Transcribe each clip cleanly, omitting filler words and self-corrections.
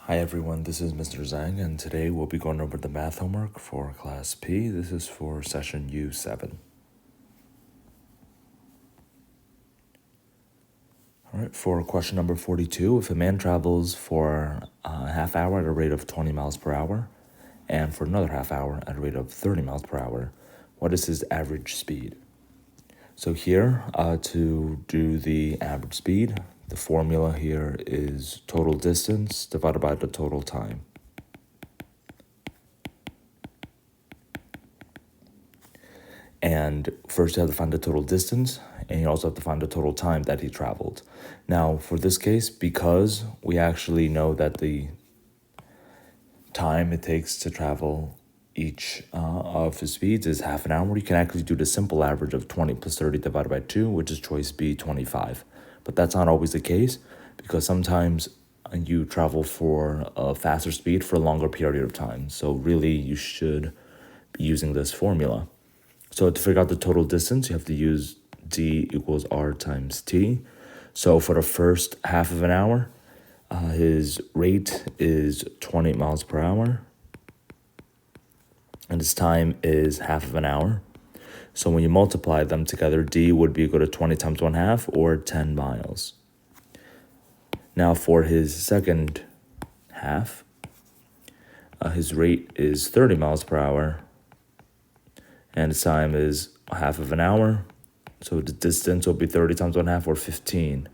Hi everyone, this is Mr. Zhang, and today we'll be going over the math homework for Class P. This is for session U7. All right, for question number 42, if a man travels for a half hour at a rate of 20 miles per hour and for another half hour at a rate of 30 miles per hour, what is his average speed? So here, to do the average speed, the formula here is total distance divided by the total time. And first you have to find the total distance, and you also have to find the total time that he traveled. Now, for this case, because we actually know that the time it takes to travel each of his speeds is half an hour, you can actually do the simple average of 20 plus 30 divided by 2, which is choice B, 25. But that's not always the case, because sometimes you travel for a faster speed for a longer period of time. So really, you should be using this formula. So to figure out the total distance, you have to use d equals r times t. So for the first half of an hour, his rate is 20 miles per hour, and his time is half of an hour. So when you multiply them together, d would be equal to 20 times 1/2, or 10 miles. Now for his second half, his rate is 30 miles per hour, and his time is half of an hour. So the distance will be 30 times 1/2, or 15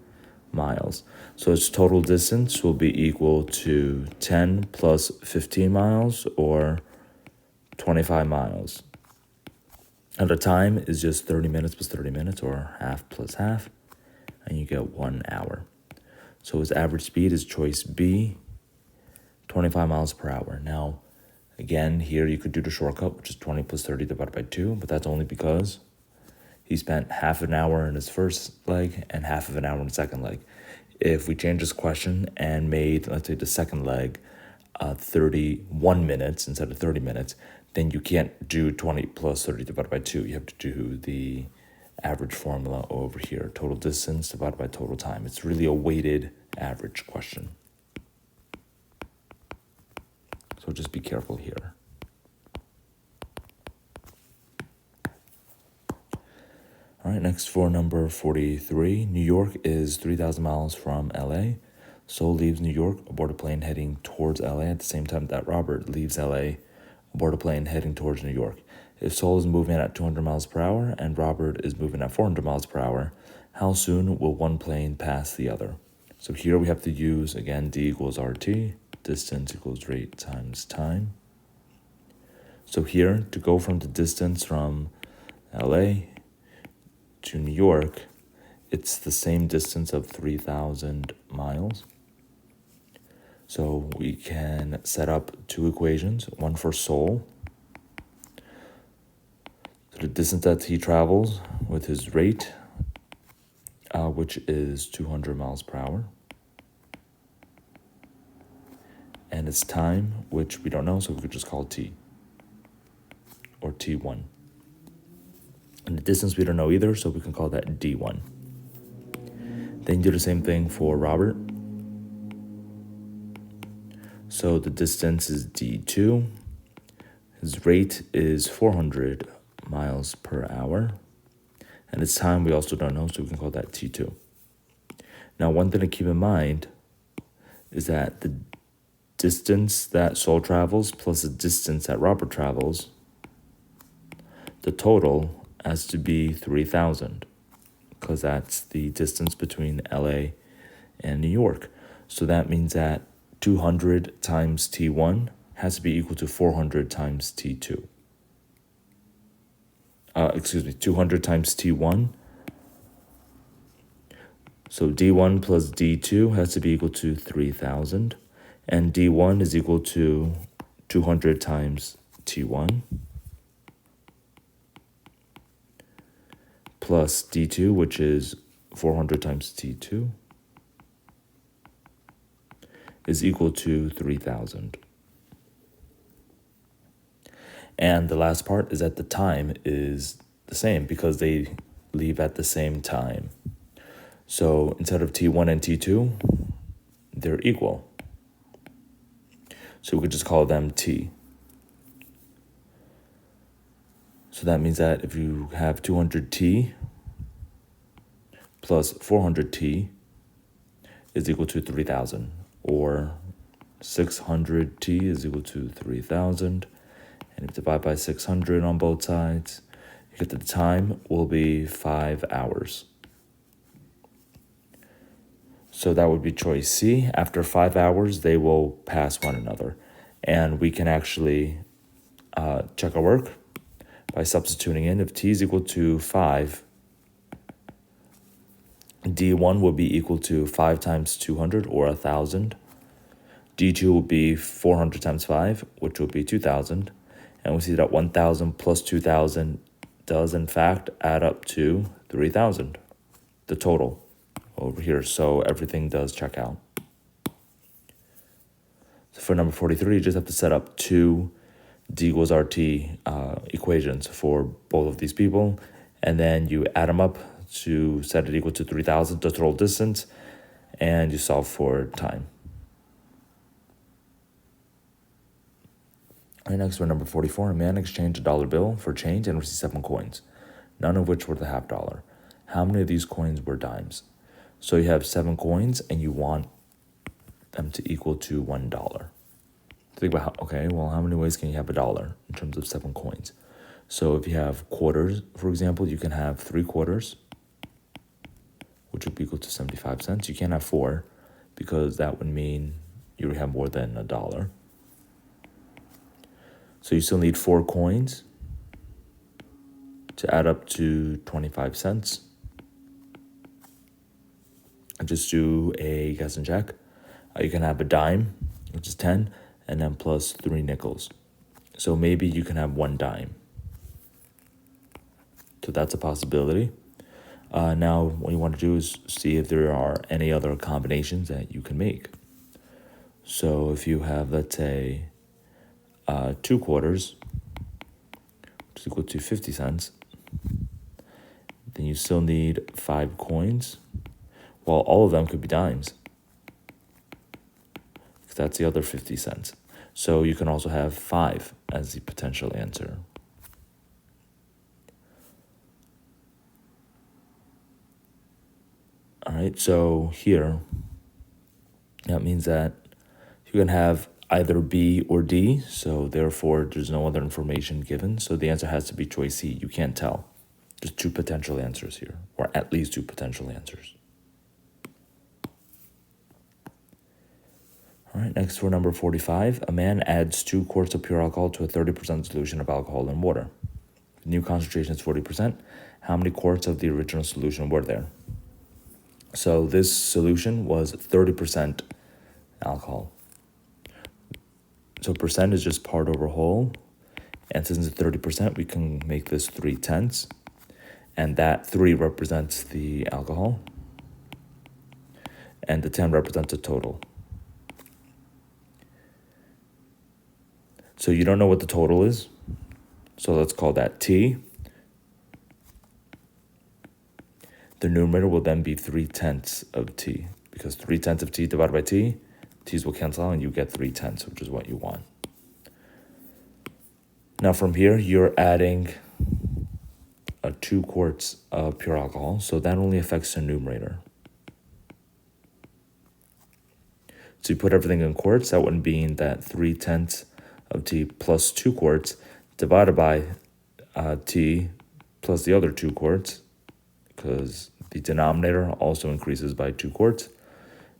miles. So its total distance will be equal to 10 plus 15 miles, or 25 miles. And the time is just 30 minutes plus 30 minutes, or half plus half, and you get 1 hour. So his average speed is choice B, 25 miles per hour. Now, again, here you could do the shortcut, which is 20 plus 30 divided by 2, but that's only because he spent half an hour in his first leg and half of an hour in the second leg. If we change this question and made, let's say, the second leg 31 minutes instead of 30 minutes, then you can't do 20 plus 30 divided by 2. You have to do the average formula over here, total distance divided by total time. It's really a weighted average question. So just be careful here. All right, next for number 43. New York is 3,000 miles from LA. Seoul leaves New York aboard a plane heading towards LA at the same time that Robert leaves LA aboard a plane heading towards New York. If Seoul is moving at 200 miles per hour and Robert is moving at 400 miles per hour, how soon will one plane pass the other? So here we have to use, again, d equals rt, distance equals rate times time. So here, to go from the distance from LA to New York, it's the same distance of 3,000 miles. So we can set up two equations, one for Seoul. So the distance that he travels with his rate, which is 200 miles per hour. And its time, which we don't know, so we could just call t, or t1. And the distance we don't know either, so we can call that d1. Then you do the same thing for Robert. So the distance is d2. His rate is 400 miles per hour. And its time we also don't know, so we can call that t2. Now, one thing to keep in mind is that the distance that Seoul travels plus the distance that Robert travels, the total has to be 3,000, because that's the distance between LA and New York. So that means that 200 times T1 has to be equal to 400 times T2. 200 times T1. So D1 plus D2 has to be equal to 3,000. And D1 is equal to 200 times T1 plus D2, which is 400 times T2, is equal to 3,000. And the last part is that the time is the same because they leave at the same time. So instead of T1 and T2, they're equal. So we could just call them t. So that means that if you have 200t plus 400t is equal to 3,000, or 600t is equal to 3,000, and if you divide by 600 on both sides, you get the time will be 5 hours. So that would be choice C. After 5 hours, they will pass one another. And we can actually check our work by substituting in. If t is equal to 5, d1 will be equal to 5 times 200, or 1,000. d2 will be 400 times 5, which will be 2,000. And we see that 1,000 plus 2,000 does, in fact, add up to 3,000, the total over here. So everything does check out. So for number 43, you just have to set up two d equals rt equations for both of these people, and then you add them up to set it equal to 3,000, the total distance, and you solve for time. All right, next for number 44, a man exchanged a dollar bill for change and received 7 coins, none of which were the half dollar. How many of these coins were dimes? So you have 7 coins and you want them to equal to $1. Think about how many ways can you have a dollar in terms of 7 coins? So if you have quarters, for example, you can have 3 quarters, which would be equal to 75 cents. You can't have 4 because that would mean you have more than $1. So you still need 4 coins to add up to 25 cents. And just do a guess and check. You can have a dime, which is 10, and then plus 3 nickels. So maybe you can have 1 dime. So that's a possibility. Now what you want to do is see if there are any other combinations that you can make. So if you have, let's say, 2 quarters, which is equal to 50 cents, then you still need 5 coins. Well, all of them could be dimes. That's the other 50 cents. So you can also have 5 as the potential answer. All right, so here, that means that you can have either B or D, so therefore there's no other information given. So the answer has to be choice C. You can't tell. There's 2 potential answers here, or at least 2 potential answers. All right, next for number 45, a man adds 2 quarts of pure alcohol to a 30% solution of alcohol in water. The new concentration is 40%. How many quarts of the original solution were there? So this solution was 30% alcohol. So percent is just part over whole. And since it's 30%, we can make this 3/10. And that 3 represents the alcohol. And the 10 represents the total. So you don't know what the total is. So let's call that T. The numerator will then be 3/10 of T, because 3/10 of T divided by T, T's will cancel out and you get 3/10, which is what you want. Now from here, you're adding 2 quarts of pure alcohol, so that only affects the numerator. So you put everything in quarts, that would mean that 3/10 of T plus 2 quarts divided by T plus the other 2 quarts, because the denominator also increases by 2 quarts.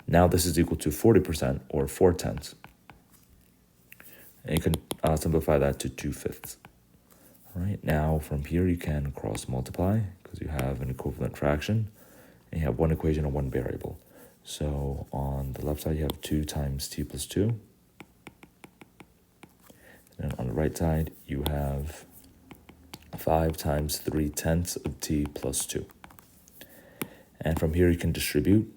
Now this is equal to 40%, or 4/10. And you can simplify that to 2/5. All right, now from here you can cross multiply because you have an equivalent fraction and you have one equation and one variable. So on the left side you have 2 times T plus 2. And on the right side you have 5 times 3/10 of T plus 2. And from here you can distribute.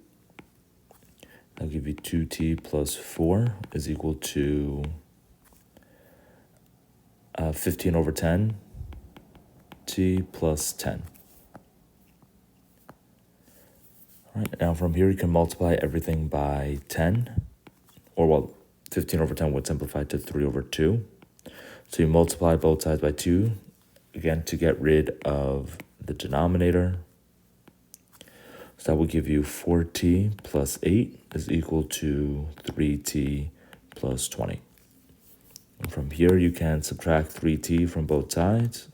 I'll give you 2T plus 4 is equal to 15 over 10, T plus 10. All right, now from here you can multiply everything by 10, or well, 15 over 10 would simplify to 3 over 2. So you multiply both sides by 2, again, to get rid of the denominator. So that will give you 4t plus 8 is equal to 3t plus 20. And from here, you can subtract 3t from both sides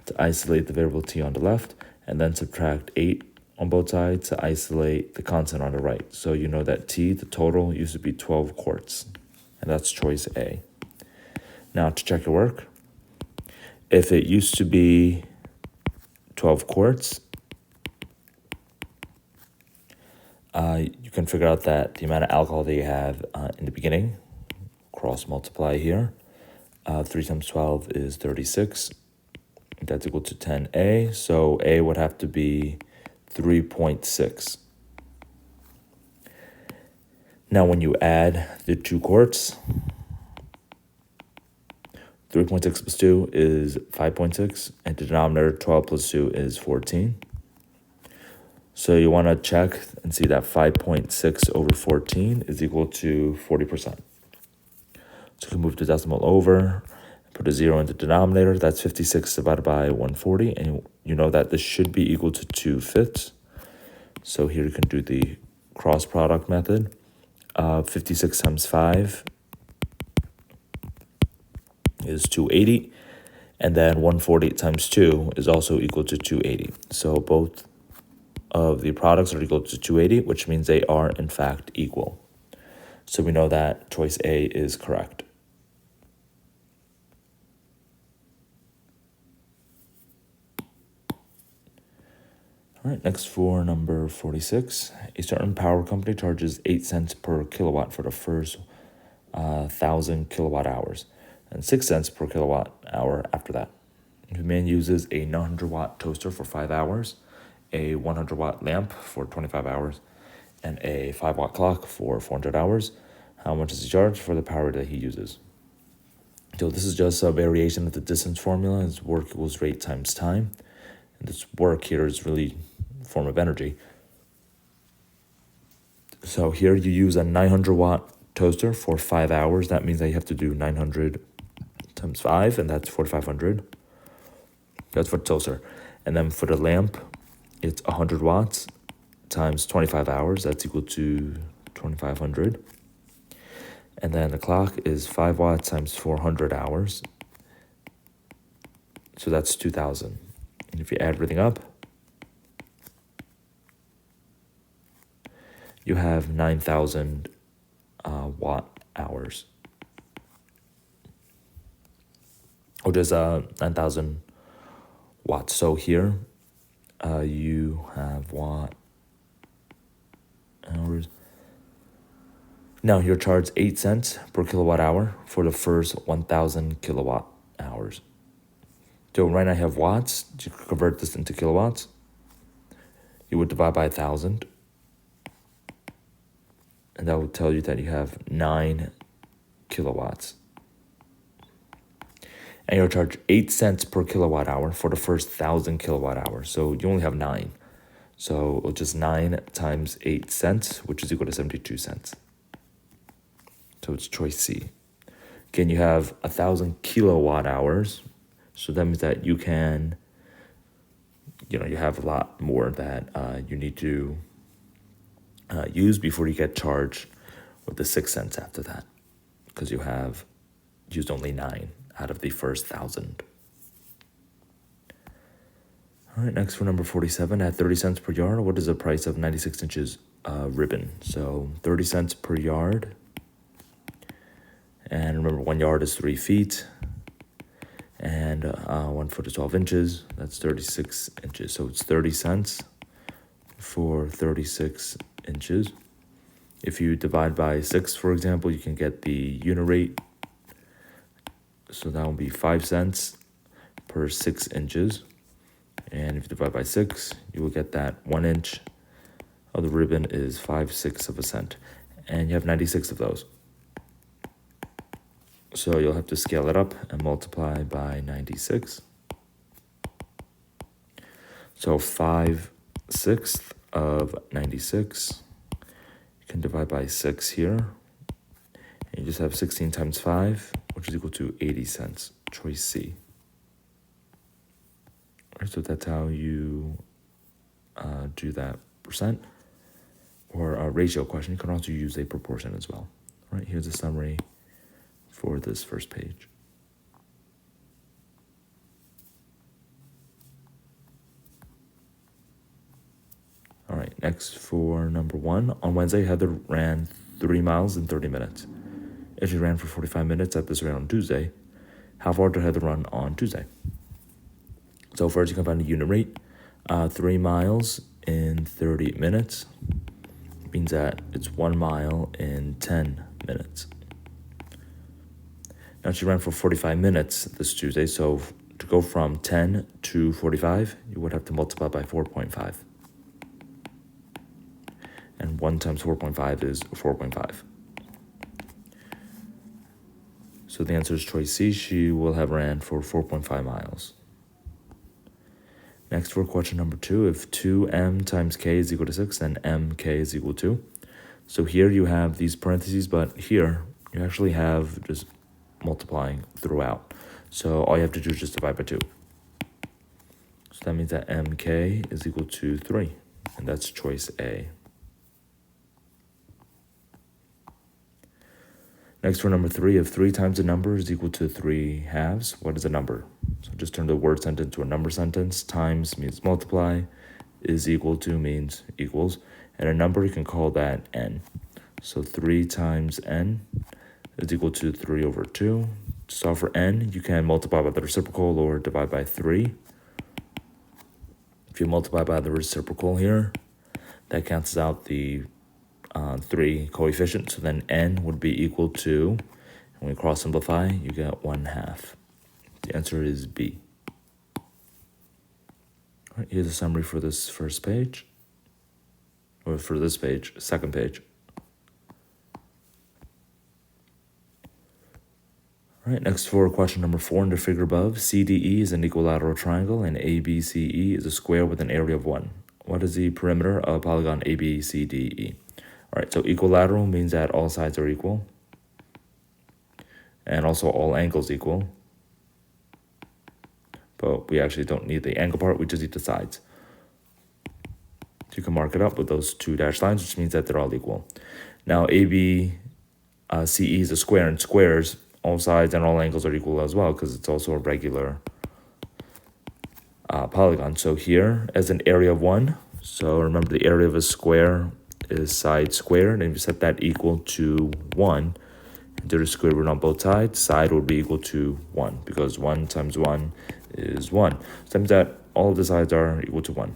to isolate the variable t on the left, and then subtract 8 on both sides to isolate the constant on the right. So you know that t, the total, used to be 12 quarts, and that's choice A. Now to check your work, if it used to be 12 quarts, you can figure out that the amount of alcohol that you have in the beginning, cross multiply here, 3 times 12 is 36. That's equal to 10A, so A would have to be 3.6. Now when you add the 2 quarts, 3.6 plus 2 is 5.6, and the denominator 12 plus 2 is 14. So you want to check and see that 5.6 over 14 is equal to 40%. So you can move the decimal over, put a 0 in the denominator. That's 56 divided by 140, and you know that this should be equal to 2/5. So here you can do the cross product method. 56 times 5 is 280, and then 140 times 2 is also equal to 280. So both of the products are equal to 280, which means they are in fact equal. So we know that choice A is correct. All right, next for number 46. A certain power company charges 8 cents per kilowatt for the first 1,000 kilowatt hours and 6 cents per kilowatt hour after that. The man uses a 900 watt toaster for 5 hours, a 100 watt lamp for 25 hours, and a 5 watt clock for 400 hours. How much does he charge for the power that he uses? So this is just a variation of the distance formula. It's work equals rate times time. And this work here is really a form of energy. So here you use a 900 watt toaster for 5 hours. That means that you have to do 900 times 5, and that's 4,500. That's for the toaster. And then for the lamp, it's 100 watts times 25 hours. That's equal to 2,500. And then the clock is 5 watts times 400 hours. So that's 2,000. And if you add everything up, you have 9,000 watt hours. Or just 9,000 watts. So here you have watt hours. Now you're charged 8 cents per kilowatt hour for the first 1,000 kilowatt hours. So right now I have watts. To convert this into kilowatts, you would divide by 1,000. And that would tell you that you have 9 kilowatts. And you're charged 8 cents per kilowatt hour for the first 1,000 kilowatt hours. So you only have 9. So just 9 times 8 cents, which is equal to 72 cents. So it's choice C. Again, you have 1,000 kilowatt hours. So that means that you can, you have a lot more that you need to use before you get charged with the 6 cents after that, because you have used only 9 out of the first 1,000. All right, next for number 47, at 30 cents per yard, what is the price of 96 inches ribbon? So 30 cents per yard. And remember, 1 yard is 3 feet. And 1 foot is 12 inches. That's 36 inches. So it's 30 cents for 36 inches. If you divide by 6, for example, you can get the unit rate. So that will be 5 cents per 6 inches. And if you divide by 6, you will get that 1 inch of the ribbon is 5/6 of a cent. And you have 96 of those. So you'll have to scale it up and multiply by 96. So 5/6 of 96. You can divide by 6 here. you just have 16 times 5, which is equal to 80 cents. Choice C. All right, so that's how you do that percent or a ratio question. You can also use a proportion as well. All right, here's a summary for this first page. All right, next for number 1. On Wednesday, Heather ran 3 miles in 30 minutes. If she ran for 45 minutes at this rate on Tuesday, how far did Heather run on Tuesday? So first you can find a unit rate. 3 miles in 30 minutes means that it's 1 mile in 10 minutes. Now she ran for 45 minutes this Tuesday, so to go from 10 to 45, you would have to multiply by 4.5. And 1 times 4.5 is 4.5. So the answer is choice C. She will have ran for 4.5 miles. Next for question number 2, if 2m times k is equal to 6, then mk is equal to. So here you have these parentheses, but here you actually have just multiplying throughout. So all you have to do is just divide by 2. So that means that mk is equal to 3, and that's choice A. Next for number 3, if 3 times a number is equal to 3 halves, what is a number? So just turn the word sentence to a number sentence. Times means multiply, is equal to means equals, and a number you can call that n. So 3 times n is equal to 3 over 2. To solve for n, you can multiply by the reciprocal or divide by 3. If you multiply by the reciprocal here, that cancels out the 3 coefficient, so then n would be equal to, when we cross simplify, you get 1/2. The answer is B. All right, here's a summary for this first page, or for this page, second page. All right, next for question number 4 in the figure above, CDE is an equilateral triangle and ABCE is a square with an area of 1. What is the perimeter of polygon ABCDE? All right, so equilateral means that all sides are equal, and also all angles equal. But we actually don't need the angle part, we just need the sides. So you can mark it up with those 2 dashed lines, which means that they're all equal. Now ABCE is a square, and squares, all sides and all angles are equal as well, because it's also a regular polygon. So here, as an area of 1, so remember the area of a square is side squared, and if you set that equal to 1, do the square root on both sides, side would be equal to 1, because 1 times 1 is 1. So that means that all of the sides are equal to 1.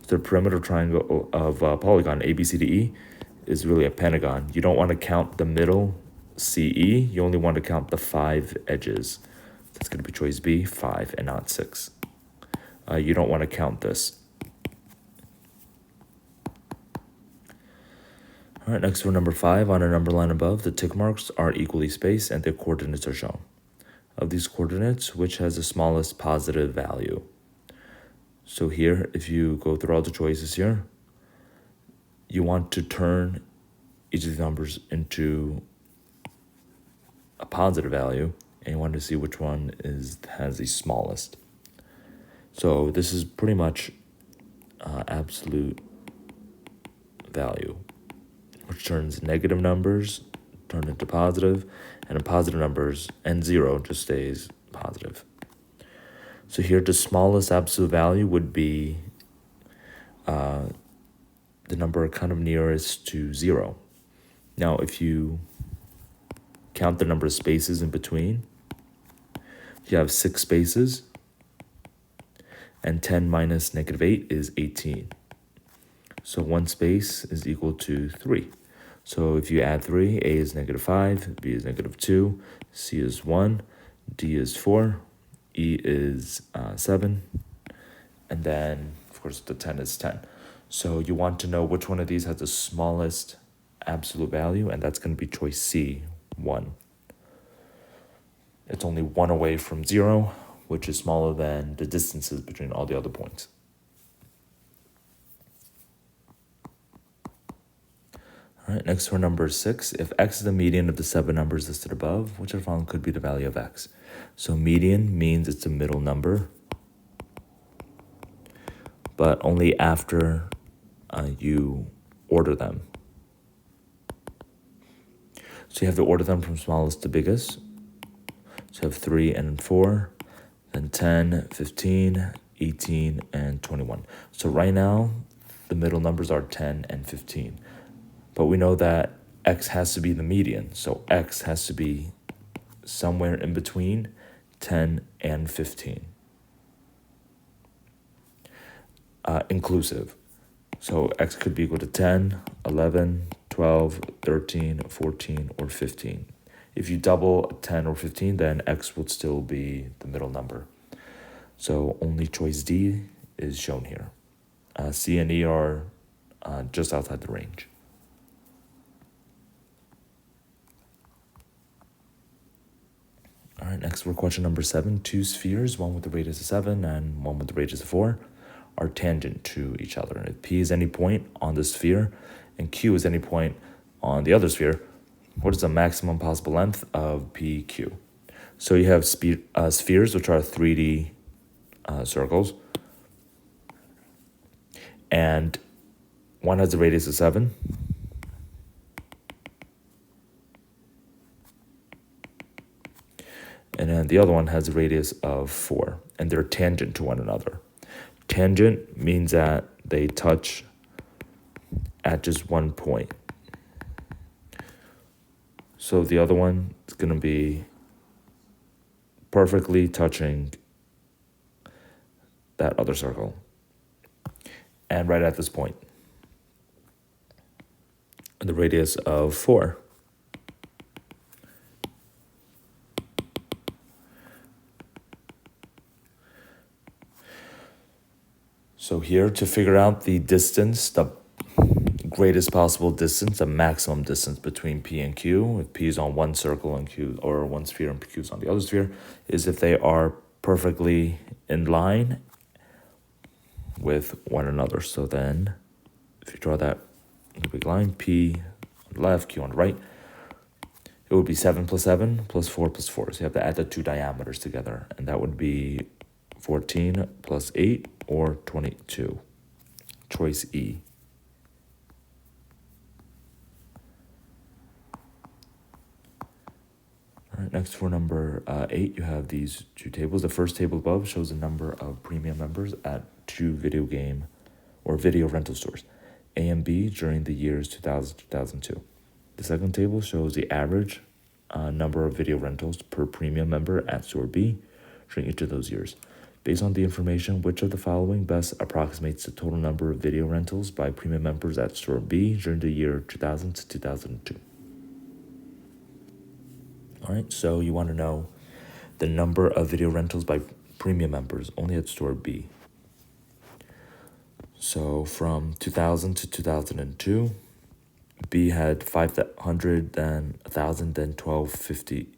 So the perimeter triangle of polygon ABCDE is really a pentagon. You don't want to count the middle CE, you only want to count the 5 edges. That's going to be choice B, 5 and not 6. You don't want to count this. All right, next for number 5, on a number line above, the tick marks are equally spaced and their coordinates are shown. Of these coordinates, which has the smallest positive value? So here, if you go through all the choices here, you want to turn each of the numbers into a positive value, and you want to see which one has the smallest. So this is pretty much absolute value, which turns negative numbers turn into positive, and positive numbers and 0 just stays positive. So here the smallest absolute value would be the number kind of nearest to 0. Now if you count the number of spaces in between, you have 6 spaces, and 10 minus negative 8 is 18. So 1 space is equal to 3. So if you add 3, A is negative 5, B is negative 2, C is 1, D is 4, E is 7, and then, of course, the 10 is 10. So you want to know which one of these has the smallest absolute value, and that's going to be choice C, 1. It's only 1 away from 0, which is smaller than the distances between all the other points. All right, next for number 6. If x is the median of the 7 numbers listed above, which of the following could be the value of x? So median means it's the middle number, but only after you order them. So you have to order them from smallest to biggest. So you have 3 and 4, then 10, 15, 18, and 21. So right now, the middle numbers are 10 and 15. But we know that x has to be the median. So x has to be somewhere in between 10 and 15. Inclusive. So x could be equal to 10, 11, 12, 13, 14, or 15. If you double 10 or 15, then x would still be the middle number. So only choice D is shown here. C and E are just outside the range. All right, next for question number 7. 2 spheres, one with the radius of 7 and one with the radius of 4, are tangent to each other. And if P is any point on the sphere and Q is any point on the other sphere, what is the maximum possible length of PQ? So you have spheres, which are 3D circles, and one has a radius of 7, and then the other one has a radius of 4, and they're tangent to one another. Tangent means that they touch at just one point. So the other one is going to be perfectly touching that other circle. And right at this point. And the radius of 4. So here, to figure out the distance, the greatest possible distance, the maximum distance between P and Q, if P is on one circle and Q, or one sphere and Q is on the other sphere, is if they are perfectly in line with one another. So then, if you draw that big line, P on the left, Q on the right, it would be 7 plus 7 plus 4 plus 4. So you have to add the two diameters together, and that would be 14 plus 8, or 22. Choice E. All right, next for number 8, you have these two tables. The first table above shows the number of premium members at 2 video game or video rental stores, A and B, during the years 2000-2002. The second table shows the average number of video rentals per premium member at store B during each of those years. Based on the information, which of the following best approximates the total number of video rentals by premium members at store B during the year 2000 to 2002? All right, so you want to know the number of video rentals by premium members only at store B. So from 2000 to 2002, B had 500, then 1,000, then 1,250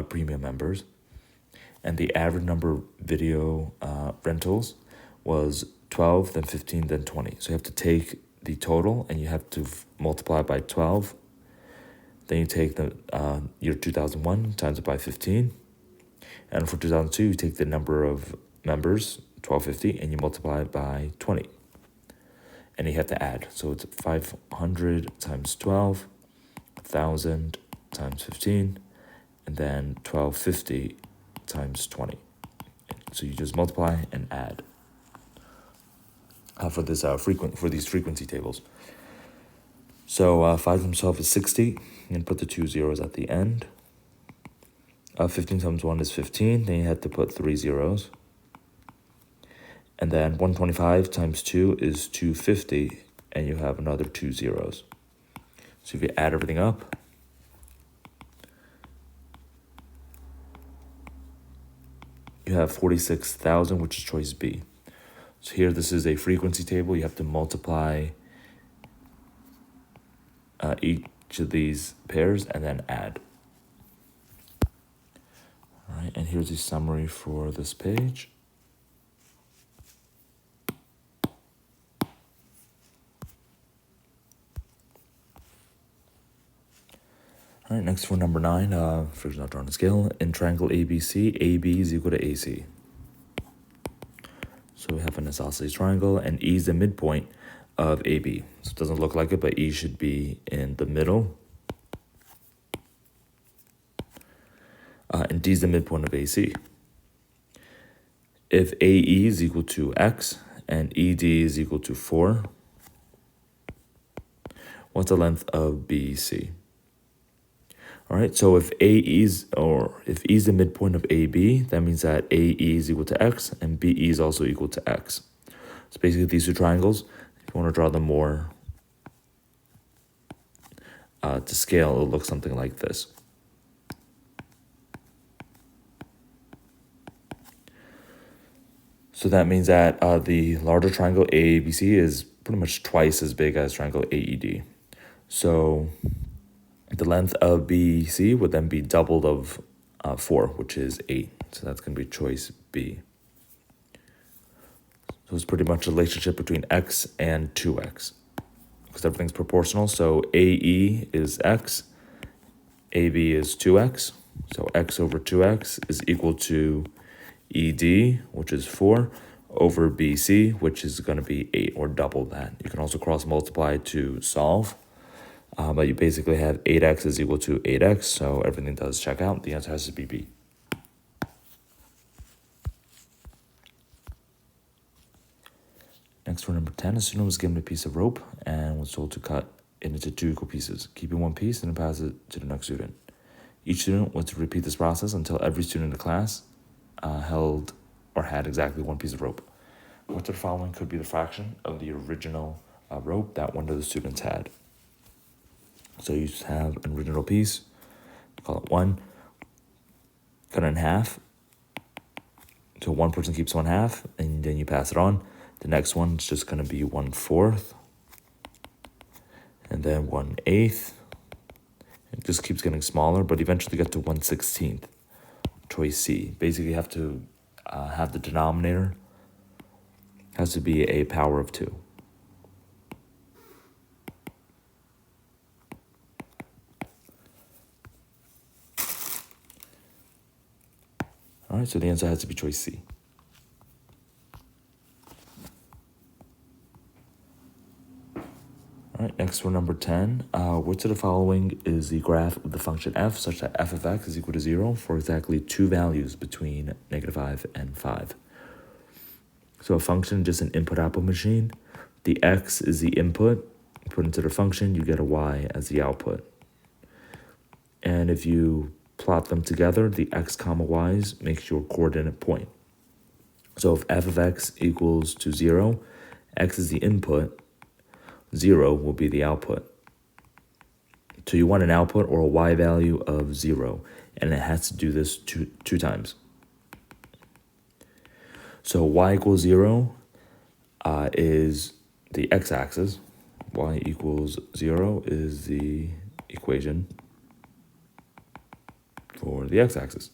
premium members. And the average number of video rentals was 12, then 15, then 20. So you have to take the total and you have to multiply it by 12. Then you take the year 2001 times it by 15. And for 2002, you take the number of members, 1,250, and you multiply it by 20. And you have to add. So it's 500 times 12, 1,000 times 15, and then 1,250 times 20. So you just multiply and add for this for these frequency tables. So 5 times 12 is 60, and put the 2 zeros at the end. 15 times 1 is 15, then you have to put 3 zeros. And then 125 times 2 is 250, and you have another 2 zeros. So if you add everything up, you have 46,000, which is choice B. So here, this is a frequency table. You have to multiply each of these pairs and then add. All right, and here's the summary for this page. All right, next for number 9, figures not drawn on scale. In triangle ABC, AB is equal to AC. So we have an isosceles triangle, and E is the midpoint of AB. So it doesn't look like it, but E should be in the middle. And D is the midpoint of AC. If AE is equal to X and ED is equal to 4, what's the length of BC? All right, so if E is the midpoint of AB, that means that AE is equal to X and BE is also equal to X. So basically these two triangles, if you want to draw them more to scale, it'll look something like this. So that means that the larger triangle AABC is pretty much twice as big as triangle AED. So the length of BC would then be doubled of 4, which is 8. So that's going to be choice B. So it's pretty much a relationship between X and 2X, because everything's proportional. So AE is X, AB is 2X. So X over 2X is equal to ED, which is 4, over BC, which is going to be 8, or double that. You can also cross multiply to solve. But you basically have 8x is equal to 8x, so everything does check out. The answer has to be B. Next, for number 10, a student was given a piece of rope and was told to cut it into 2 equal pieces, keeping one piece and then pass it to the next student. Each student was to repeat this process until every student in the class held or had exactly one piece of rope. Which of the following could be the fraction of the original rope that one of the students had? So you just have an original piece, call it 1, cut it in half. So one person keeps 1/2, and then you pass it on. The next one is just going to be 1/4, and then 1/8. It just keeps getting smaller, but eventually get to 1/16. Choice C. Basically, you have to have the denominator has to be a power of 2. All right, so the answer has to be choice C. All right, next for number 10, which of the following is the graph of the function f such that f of x is equal to 0 for exactly 2 values between -5 and 5? So a function, just an input-output machine. The x is the input. You put into the function, you get a y as the output. And if you plot them together, the x comma y's makes your coordinate point. So if f of x equals to 0, x is the input, 0 will be the output. So you want an output or a y value of 0, and it has to do this two times. So y equals 0 is the x-axis. Y equals 0 is the equation for the x-axis.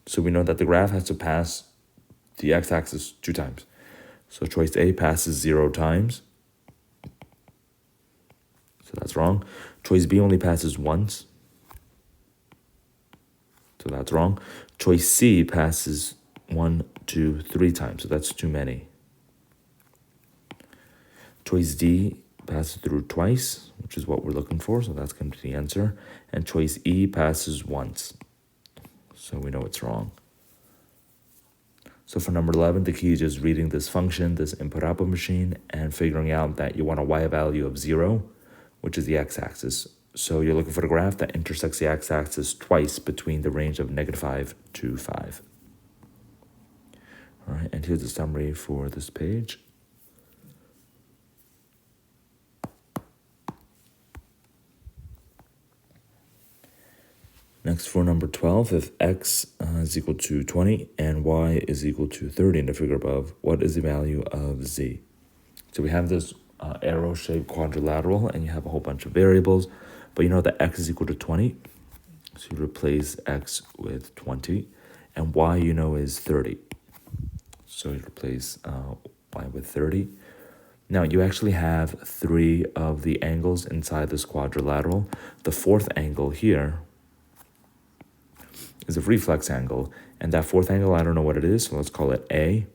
So we know that the graph has to pass the x-axis 2 times. So choice A passes 0 times. So that's wrong. Choice B only passes once. So that's wrong. Choice C passes 1, 2, 3 times. So that's too many. Choice D passes through twice, which is what we're looking for. So that's going to be the answer. And choice E passes once. So we know it's wrong. So for number 11, the key is just reading this function, this input-output machine, and figuring out that you want a y value of 0, which is the x-axis. So you're looking for the graph that intersects the x-axis twice between the range of -5 to 5. All right, and here's the summary for this page. Next, for number 12, if x is equal to 20 and y is equal to 30 in the figure above, what is the value of z? So we have this arrow-shaped quadrilateral, and you have a whole bunch of variables, but you know that x is equal to 20, so you replace x with 20, and y is 30. So you replace y with 30. Now you actually have 3 of the angles inside this quadrilateral. The 4th angle here is a reflex angle, and that 4th angle, I don't know what it is, so let's call it A.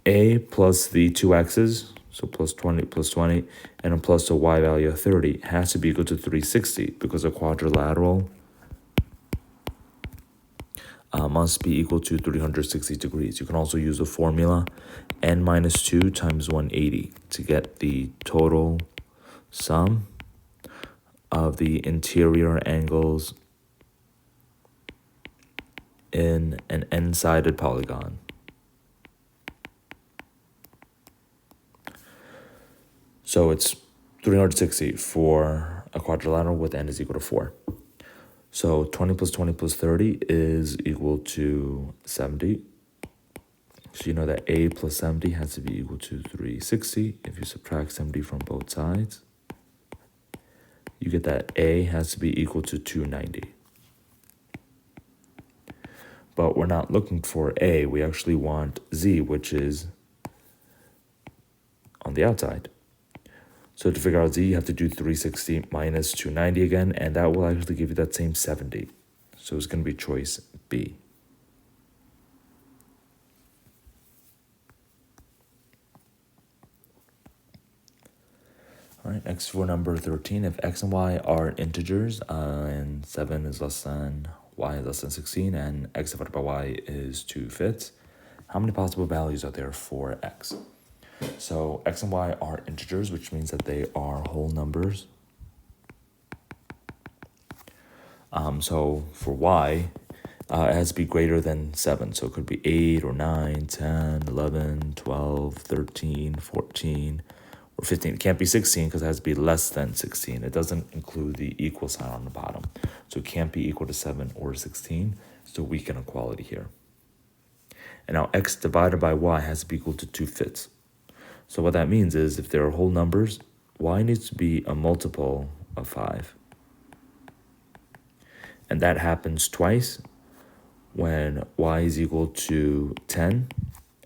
A plus the 2 x's, so plus 20, and a plus the y value of 30 has to be equal to 360 because a quadrilateral must be equal to 360 degrees. You can also use the formula n minus 2 times 180 to get the total sum of the interior angles in an n-sided polygon. So it's 360 for a quadrilateral with n is equal to 4. So 20 plus 20 plus 30 is equal to 70. So you know that A plus 70 has to be equal to 360. If you subtract 70 from both sides, you get that A has to be equal to 290. But we're not looking for A, we actually want Z, which is on the outside. So to figure out Z, you have to do 360 minus 290 again, and that will actually give you that same 70. So it's going to be choice B. All right, next for number 13, if x and y are integers, and 7 is less than y is less than 16, and x divided by y is 2/5, how many possible values are there for x? So x and y are integers, which means that they are whole numbers. So for y, it has to be greater than 7. So it could be 8 or 9, 10, 11, 12, 13, 14, or 15. It can't be 16 because it has to be less than 16. It doesn't include the equal sign on the bottom. So it can't be equal to 7 or 16. So weak inequality here. And now x divided by y has to be equal to 2/5. So what that means is if there are whole numbers, y needs to be a multiple of 5. And that happens twice when y is equal to 10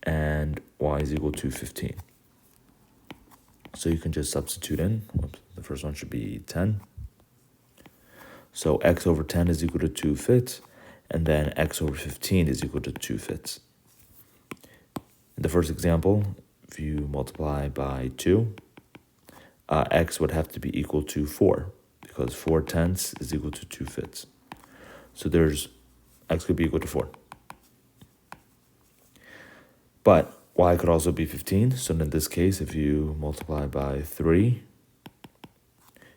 and y is equal to 15. So you can just substitute in. The first one should be 10. So x over 10 is equal to 2/5, and then x over 15 is equal to 2/5. In the first example, if you multiply by 2, x would have to be equal to 4, because 4/10 is equal to 2/5. So there's x could be equal to 4. But y could also be 15. So in this case, if you multiply by 3,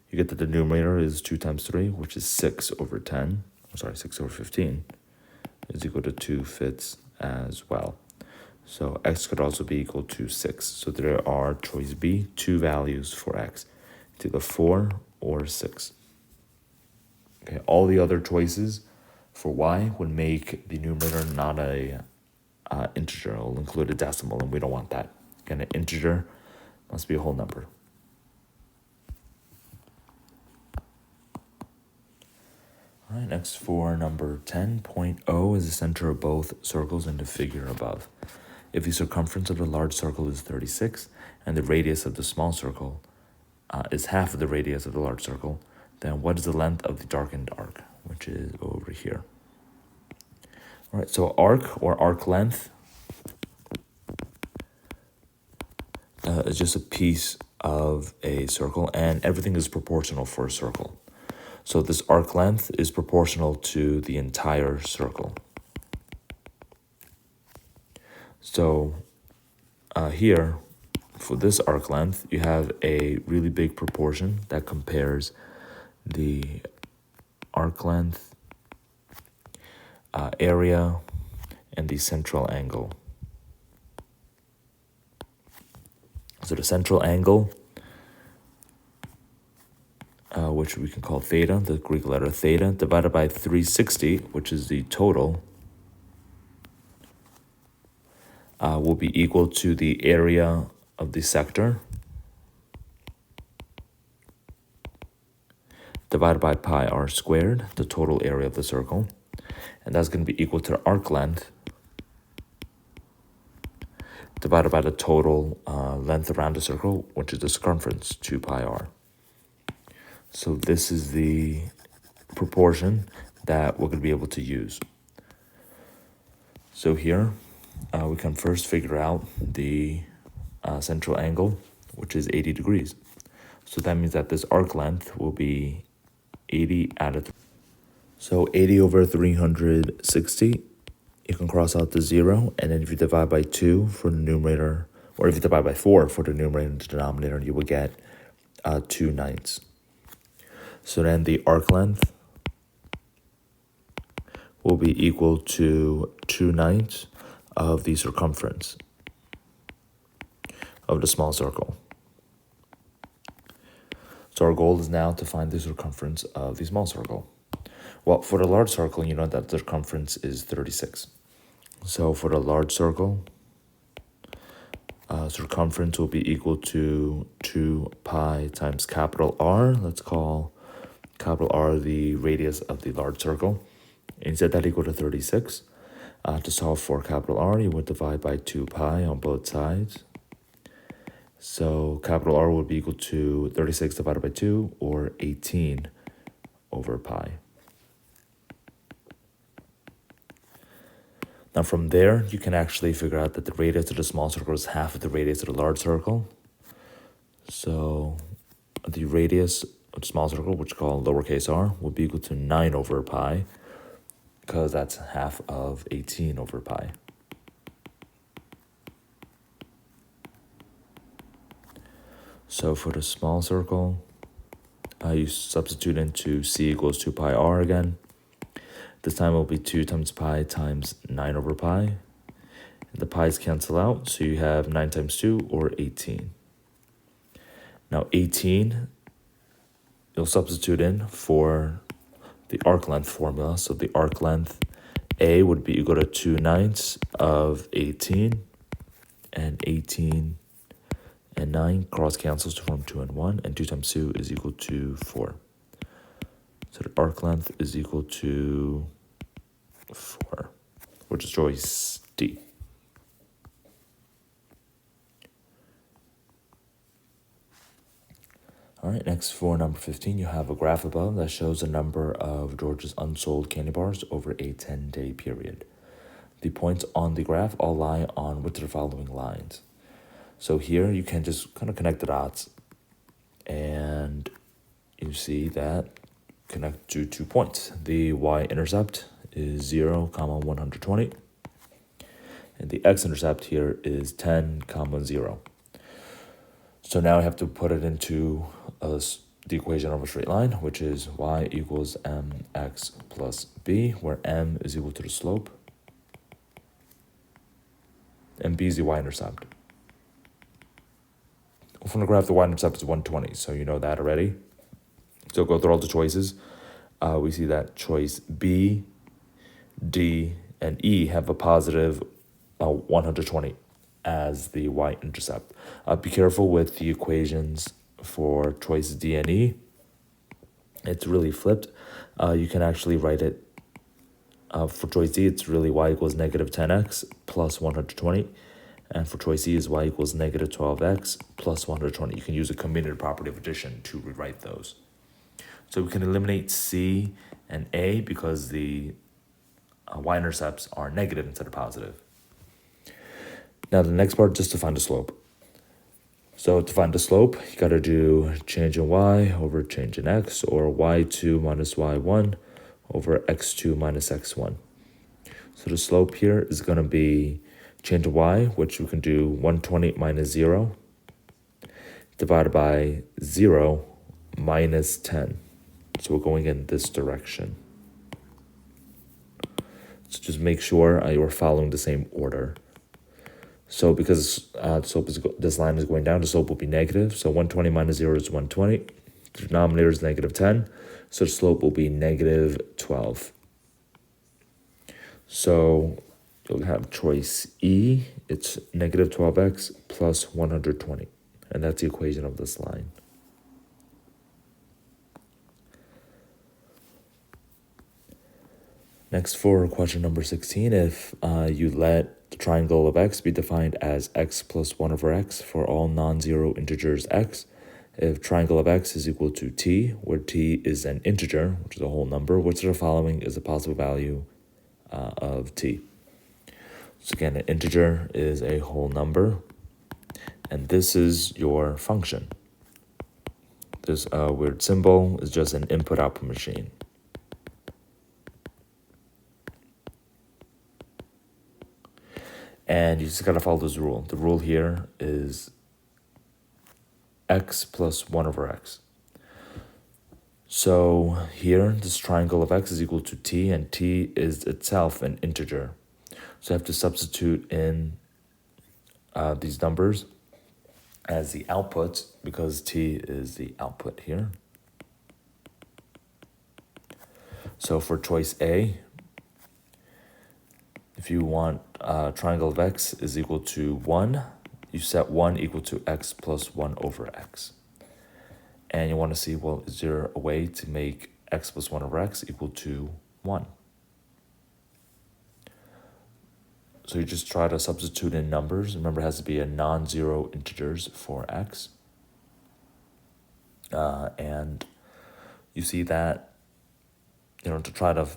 you get that the numerator is 2 times 3, which is 6 over 10. I'm sorry, 6 over 15 is equal to 2/5 as well. So x could also be equal to 6. So there are, choice B, 2 values for x. It's either 4 or 6. Okay, all the other choices for y would make the numerator not a integer. It'll include a decimal, and we don't want that. Again, an integer must be a whole number. All right, next for number 10, point O is the center of both circles in the figure above. If the circumference of the large circle is 36 and the radius of the small circle is half of the radius of the large circle, then what is the length of the darkened arc, which is over here? All right, so arc or arc length is just a piece of a circle, and everything is proportional for a circle. So this arc length is proportional to the entire circle. So here, for this arc length, you have a really big proportion that compares the arc length, area, and the central angle. So the central angle, which we can call theta, the Greek letter theta, divided by 360, which is the total, will be equal to the area of the sector divided by pi r squared, the total area of the circle, and that's going to be equal to arc length divided by the total length around the circle, which is the circumference, 2 pi r. So this is the proportion that we're going to be able to use. So here, we can first figure out the central angle, which is 80 degrees. So that means that this arc length will be 80 added. So 80 over 360, you can cross out the 0, and then if you divide by 2 for the numerator, or if you divide by 4 for the numerator and the denominator, you will get 2/9. So then the arc length will be equal to 2/9 of the circumference of the small circle. So our goal is now to find the circumference of the small circle. Well, for the large circle, you know that the circumference is 36. So for the large circle, circumference will be equal to 2 pi times capital R. Let's call capital R the radius of the large circle. And set that equal to 36. To solve for capital R, you would divide by 2 pi on both sides. So capital R would be equal to 36 divided by 2, or 18 over pi. Now from there, you can actually figure out that the radius of the small circle is half of the radius of the large circle. So the radius of the small circle, which is called lowercase r, will be equal to 9 over pi, because that's half of 18 over pi. So for the small circle, you substitute into c equals 2 pi r again. This time it will be 2 times pi times 9 over pi. And the pi's cancel out, so you have 9 times 2, or 18. Now 18, you'll substitute in for the arc length formula. So the arc length A would be equal to 2/9 of 18, and 18 and 9 cross cancels to form 2 and 1, and 2 times 2 is equal to 4. So the arc length is equal to 4, which is choice D. All right, next for number 15, you have a graph above that shows the number of George's unsold candy bars over a 10-day period. The points on the graph all lie on which of the following lines. So here you can just kind of connect the dots, and you see that connect to 2 points. The y-intercept is 0, 120, and the x-intercept here is 10, 0. So now I have to put it into the equation of a straight line, which is y equals mx plus b, where m is equal to the slope, and b is the y-intercept. From the graph, the y-intercept is 120, so you know that already. So go through all the choices. We see that choice B, D, and E have a positive 120 as the y-intercept. Be careful with the equations for choice D and E. It's really flipped. You can actually write it for choice D, it's really y equals negative 10x plus 120. And for choice E is y equals negative 12x plus 120. You can use a combinatorial property of addition to rewrite those. So we can eliminate C and A because the y-intercepts are negative instead of positive. Now the next part, just to find the slope. So to find the slope, you got to do change in y over change in x, or y2 minus y1 over x2 minus x1. So the slope here is going to be change in y, which we can do 120 minus 0, divided by 0 minus 10. So we're going in this direction. So just make sure you're following the same order. So because the slope is this line is going down, the slope will be negative. So 120 minus 0 is 120. The denominator is negative 10. So the slope will be negative 12. So you'll have choice E. It's negative 12x plus 120. And that's the equation of this line. Next, for question number 16, if you let the triangle of x be defined as x plus 1 over x for all non-zero integers x. If triangle of x is equal to t, where t is an integer, which is a whole number, which of the following is a possible value of t? So again, an integer is a whole number, and this is your function. This weird symbol is just an input-output machine. And you just gotta follow this rule. The rule here is x plus 1 over x. So here, this triangle of x is equal to t, and t is itself an integer. So I have to substitute in these numbers as the output, because t is the output here. So for choice A, if you want triangle of x is equal to 1, you set 1 equal to x plus 1 over x. And you want to see, well, is there a way to make x plus 1 over x equal to 1? So you just try to substitute in numbers. Remember, it has to be a non-zero integers for x. And you see that, to try to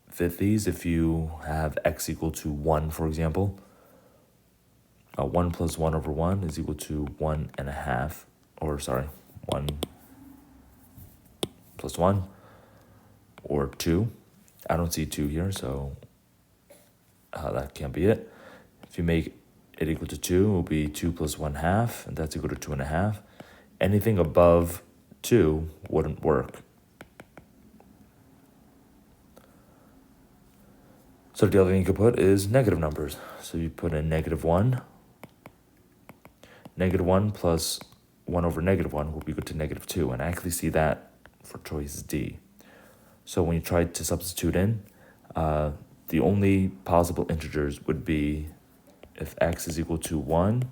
fit these, if you have x equal to 1, for example, 1 plus 1 over 1 is equal to 1.5, 1 plus 1, or 2. I don't see 2 here, so that can't be it. If you make it equal to 2, it will be 2 plus 1/2, and that's equal to 2.5. Anything above 2 wouldn't work. So the other thing you could put is negative numbers. So you put in -1. -1 plus 1 over -1 will be equal to -2. And I actually see that for choice D. So when you try to substitute in, the only possible integers would be if x is equal to 1,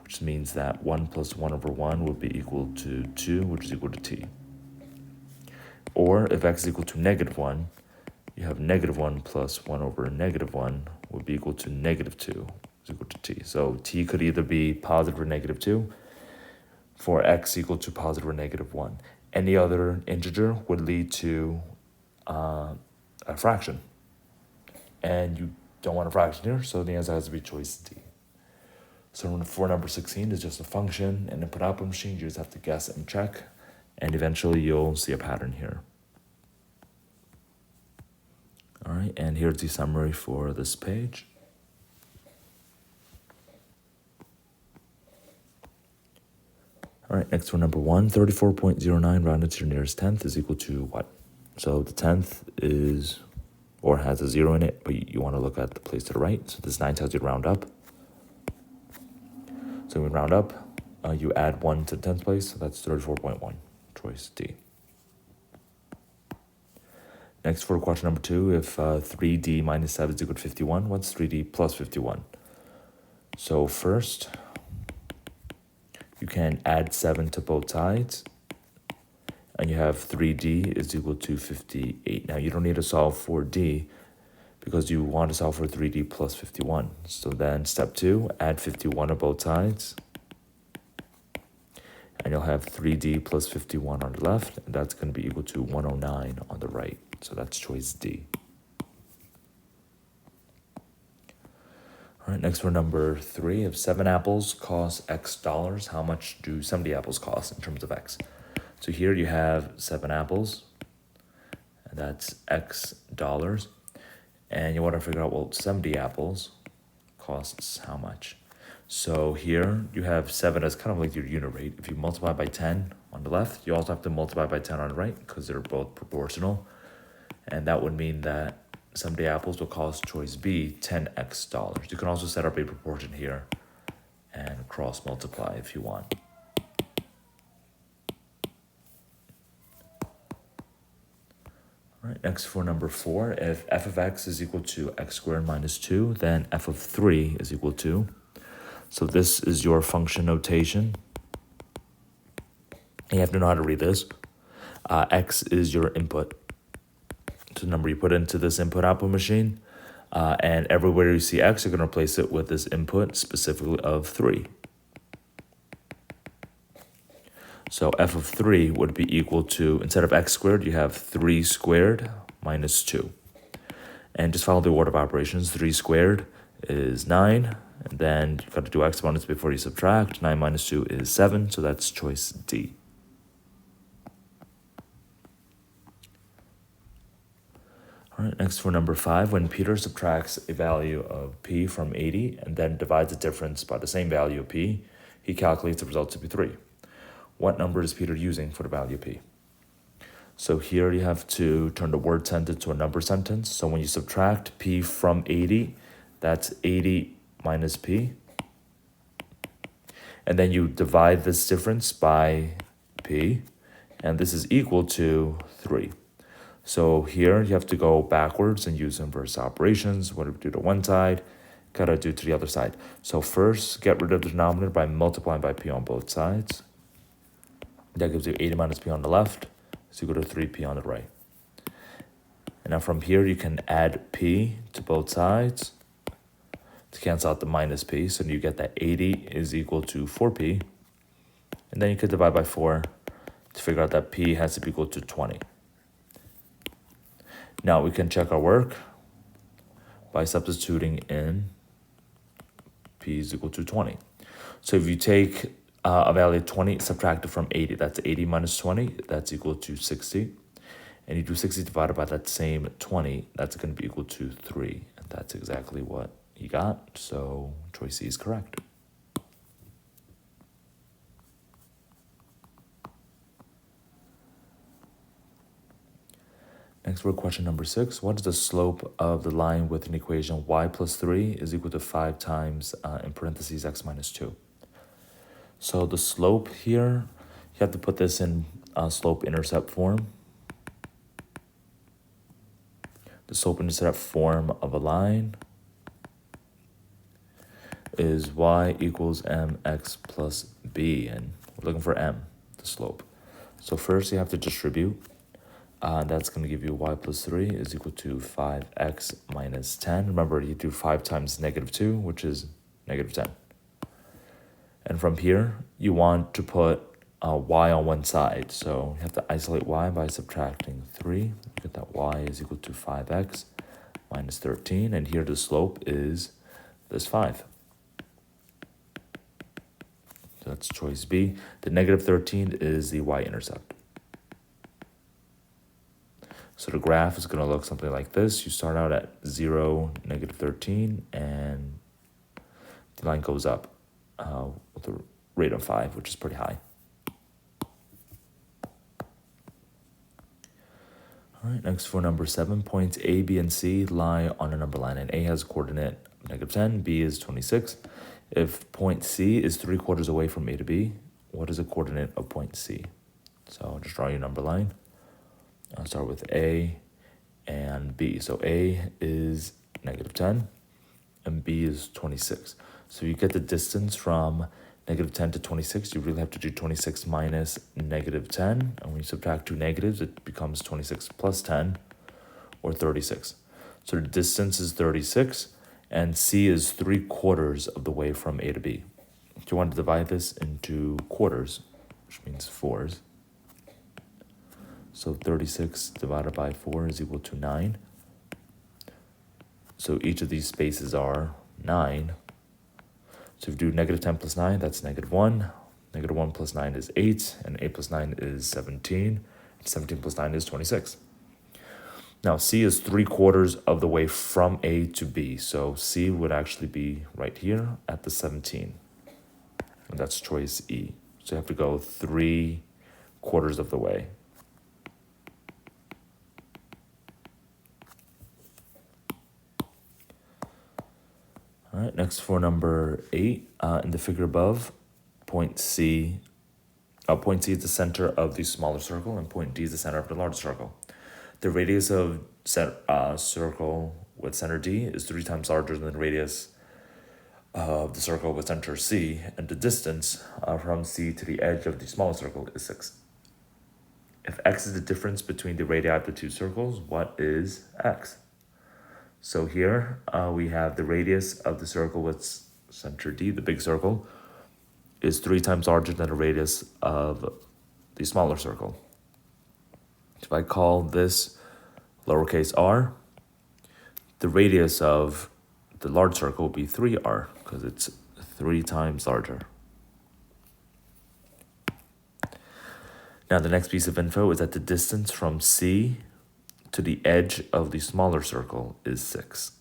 which means that 1 plus 1 over 1 would be equal to 2, which is equal to t. Or if x is equal to -1, you have -1 plus 1 over -1 would be equal to -2, is equal to t. So t could either be positive or -2 for x equal to positive or -1. Any other integer would lead to a fraction. And you don't want a fraction here, so the answer has to be choice D. So for number 16 is just a function and input-output machine. You just have to guess and check, and eventually you'll see a pattern here. All right, and here's the summary for this page. All right, next for number 1, 34.09 rounded to your nearest tenth is equal to what? So the tenth is, or has a 0 in it, but you want to look at the place to the right. So this 9 tells you to round up. So we round up, you add 1 to the 10th place, so that's 34.1, choice D. Next for question number 2, if 3D minus 7 is equal to 51, what's 3D plus 51? So first, you can add 7 to both sides, and you have 3D is equal to 58. Now you don't need to solve for D because you want to solve for 3D plus 51. So then step 2, add 51 on both sides, and you'll have 3D plus 51 on the left, and that's going to be equal to 109 on the right. So that's choice D. All right, next for number 3, if 7 apples cost X dollars, how much do 70 apples cost in terms of X? So here you have 7 apples, and that's X dollars. And you want to figure out, well, 70 apples costs how much? So here you have 7 as kind of like your unit rate. If you multiply by 10 on the left, you also have to multiply by 10 on the right because they're both proportional. And that would mean that 70 apples will cost choice B 10x dollars. You can also set up a proportion here and cross multiply if you want. All right, next for number 4, if f of x is equal to x squared minus 2, then f of 3 is equal to. So this is your function notation. You have to know how to read this. X is your input. The number you put into this input-output machine. And everywhere you see x, you're going to replace it with this input, specifically of 3. So f of 3 would be equal to, instead of x squared, you have 3 squared minus 2. And just follow the order of operations. 3 squared is 9. And then you've got to do exponents before you subtract. 9 minus 2 is 7. So that's choice D. All right, next for number 5. When Peter subtracts a value of p from 80 and then divides the difference by the same value of p, he calculates the result to be 3. What number is Peter using for the value of p? So here you have to turn the word sentence to a number sentence. So when you subtract p from 80, that's 80 minus p. And then you divide this difference by p, and this is equal to 3. So here you have to go backwards and use inverse operations. What do we do to one side? Gotta do to the other side. So first, get rid of the denominator by multiplying by p on both sides. That gives you 80 minus p on the left, so you go to 3p on the right. And now from here, you can add p to both sides to cancel out the minus p. So you get that 80 is equal to 4p. And then you could divide by 4 to figure out that p has to be equal to 20. Now we can check our work by substituting in p is equal to 20. So if you take a value of 20, subtract it from 80, that's 80 minus 20, that's equal to 60. And you do 60 divided by that same 20, that's going to be equal to 3. And that's exactly what you got, so choice C is correct. Next for question number 6. What is the slope of the line with an equation y plus 3 is equal to 5 times, in parentheses, x minus 2? So the slope here, you have to put this in slope-intercept form. The slope-intercept form of a line is y equals mx plus b, and we're looking for m, the slope. So first you have to distribute. That's going to give you y plus 3 is equal to 5x minus 10. Remember, you do 5 times negative 2, which is negative 10. And from here, you want to put y on one side. So you have to isolate y by subtracting 3. You get that y is equal to 5x minus 13. And here the slope is this 5. So that's choice B. The negative 13 is the y-intercept. So the graph is going to look something like this. You start out at 0, negative 13, and the line goes up with a rate of 5, which is pretty high. All right, next for number 7, points A, B, and C lie on a number line, and A has coordinate negative 10, B is 26. If point C is 3/4 away from A to B, what is the coordinate of point C? So just draw your number line. I'll start with A and B. So A is negative 10 and B is 26. So you get the distance from negative 10 to 26. You really have to do 26 minus negative 10. And when you subtract two negatives, it becomes 26 plus 10, or 36. So the distance is 36, and C is 3/4 of the way from A to B. If you want to divide this into quarters, which means 4s, so 36 divided by 4 is equal to 9. So each of these spaces are 9. So if you do negative 10 plus 9, that's negative 1. Negative 1 plus 9 is 8, and 8 plus 9 is 17. 17 plus 9 is 26. Now C is 3/4 of the way from A to B. So C would actually be right here at the 17. And that's choice E. So you have to go 3/4 of the way. All right, next for number 8, in the figure above, point C is the center of the smaller circle, and point D is the center of the larger circle. The radius of circle with center D is 3 times larger than the radius of the circle with center C, and the distance from C to the edge of the smaller circle is 6. If x is the difference between the radii of the two circles, what is x? So here we have the radius of the circle with center D, the big circle, is 3 times larger than the radius of the smaller circle. If I call this lowercase r, the radius of the large circle will be 3r because it's 3 times larger. Now the next piece of info is that the distance from C to the edge of the smaller circle is 6.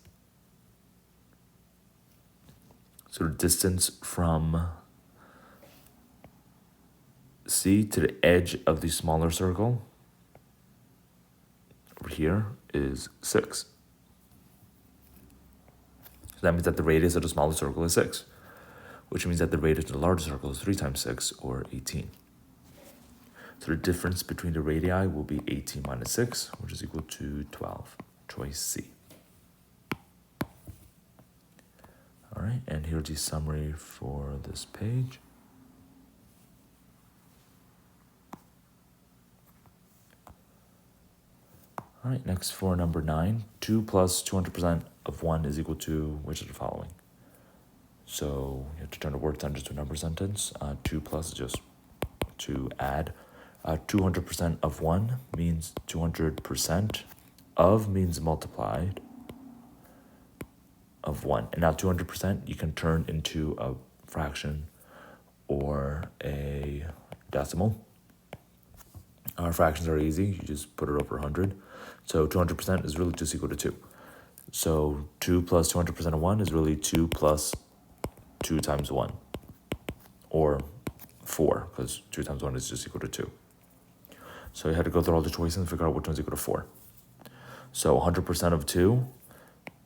So the distance from C to the edge of the smaller circle over here is 6. So that means that the radius of the smaller circle is 6, which means that the radius of the larger circle is 3 times 6, or 18. So the difference between the radii will be 18 minus 6, which is equal to 12. Choice C. All right, and here's the summary for this page. All right, next for number 9, 2 plus 200% of 1 is equal to which of the following? So you have to turn the word sentence to a number sentence. 2 plus is just to add. 200% of 1 means 200%. Of means multiplied of 1. And now 200% you can turn into a fraction or a decimal. Our fractions are easy. You just put it over 100. So 200% is really just equal to 2. So 2 plus 200% of 1 is really 2 plus 2 times 1. Or 4, because 2 times 1 is just equal to 2. So you had to go through all the choices and figure out which one's equal to 4. So 100% of 2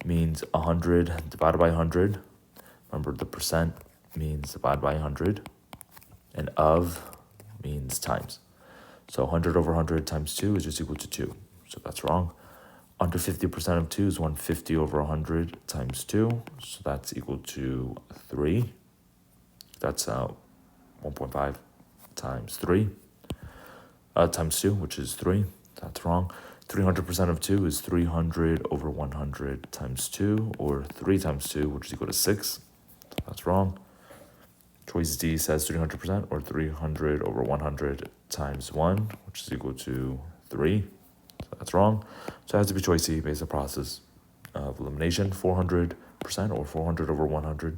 means 100 divided by 100. Remember, the percent means divided by 100. And of means times. So 100 over 100 times 2 is just equal to 2. So that's wrong. Under 50% of 2 is 150 over 100 times 2. So that's equal to 3. That's 1.5 times 3. Times 2, which is 3. That's wrong. 300% of 2 is 300 over 100 times 2, or 3 times 2, which is equal to 6. That's wrong. Choice D says 300%, or 300 over 100 times 1, which is equal to 3. So that's wrong. So it has to be choice C based on process of elimination. 400%, or 400 over 100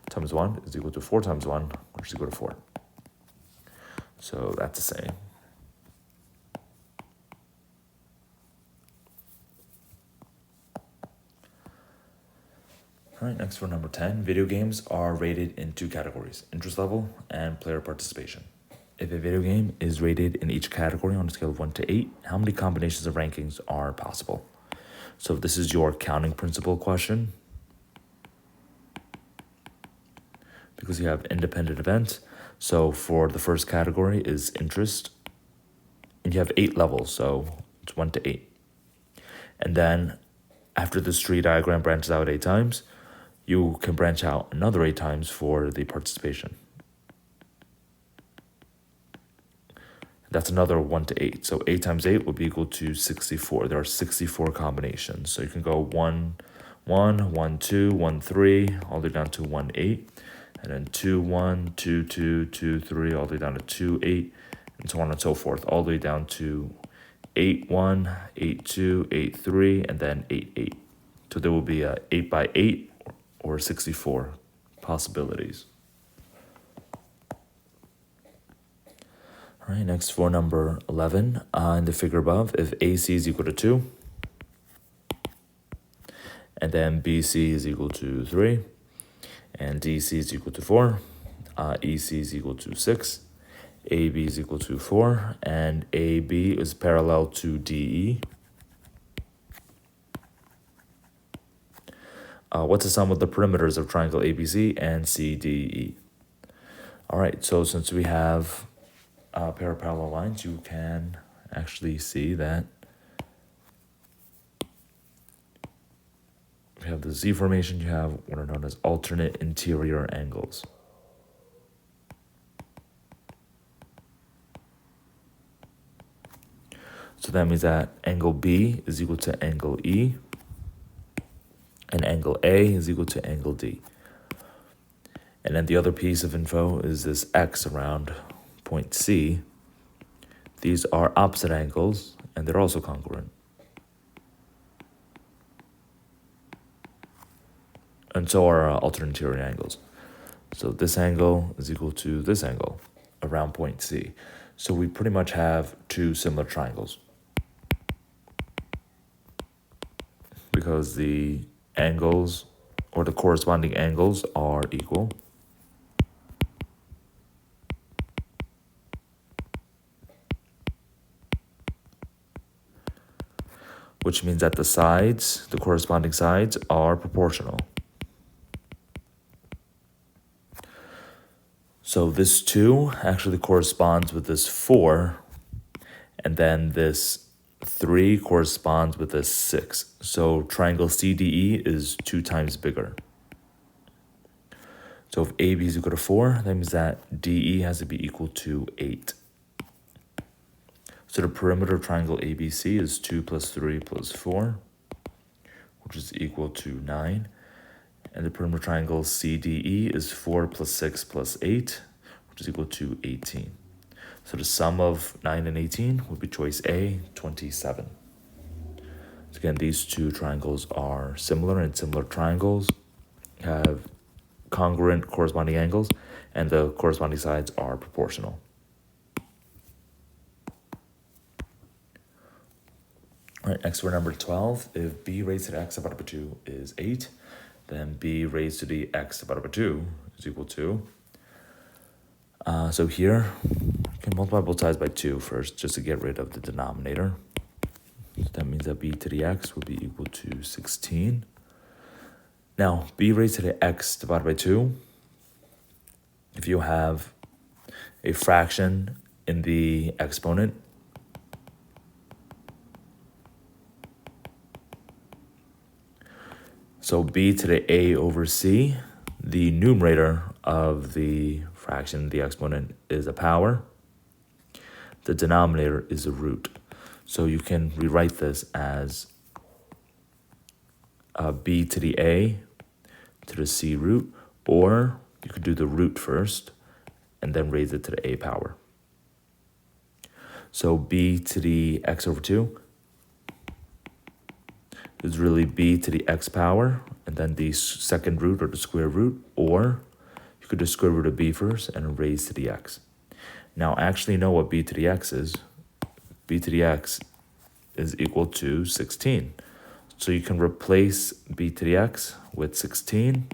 times 1 is equal to 4 times 1, which is equal to 4. So that's the same. All right, next for number 10, video games are rated in 2 categories, interest level and player participation. If a video game is rated in each category on a scale of 1 to 8, how many combinations of rankings are possible? So this is your counting principle question, because you have independent events. So for the first category is interest, and you have 8 levels, so it's 1 to 8. And then after this tree diagram branches out 8 times, you can branch out another 8 times for the participation. That's another 1 to 8. So 8 times 8 will be equal to 64. There are 64 combinations. So you can go 1, 1, 1, 2, 1, 3, all the way down to 1, 8. And then 2, 1, 2, 2, 2, 3, all the way down to 2, 8, and so on and so forth, all the way down to 8, 1, 8, 2, 8, 3, and then 8, 8. So there will be a 8 by 8 or 64 possibilities. All right, next for number 11, in the figure above, if AC is equal to 2, and then BC is equal to 3, and DC is equal to 4, EC is equal to 6, AB is equal to 4, and AB is parallel to DE. What's the sum of the perimeters of triangle ABC and CDE? All right, so since we have a pair of parallel lines, you can actually see that we have the Z formation, you have what are known as alternate interior angles. So that means that angle B is equal to angle E, and angle A is equal to angle D. And then the other piece of info is this X around point C. These are opposite angles, and they're also congruent. And so are alternate angles. So this angle is equal to this angle around point C. So we pretty much have two similar triangles, because the angles or the corresponding angles are equal. Which means that the sides, the corresponding sides, are proportional. So this 2 actually corresponds with this 4, and then this 3 corresponds with this 6. So triangle CDE is 2 times bigger. So if AB is equal to 4, that means that DE has to be equal to 8. So the perimeter of triangle ABC is 2 plus 3 plus 4, which is equal to 9. And the perimeter triangle CDE is 4 plus 6 plus 8, which is equal to 18. So the sum of 9 and 18 would be choice A, 27. So again, these two triangles are similar, and similar triangles have congruent corresponding angles, and the corresponding sides are proportional. All right, next for number 12, if b raised to the x divided by 2 is 8, then b raised to the x divided by 2 is equal to, so here, you can multiply both sides by 2 first, just to get rid of the denominator. So that means that b to the x would be equal to 16. Now, b raised to the x divided by 2, if you have a fraction in the exponent, so b to the a over c, the numerator of the fraction, the exponent, is a power. The denominator is a root. So you can rewrite this as b to the a to the c root, or you could do the root first and then raise it to the a power. So b to the x over 2 is really b to the x power, and then the second root or the square root, or you could do square root of b first and raise to the x. Now, I actually know what b to the x is. B to the x is equal to 16. So you can replace b to the x with 16.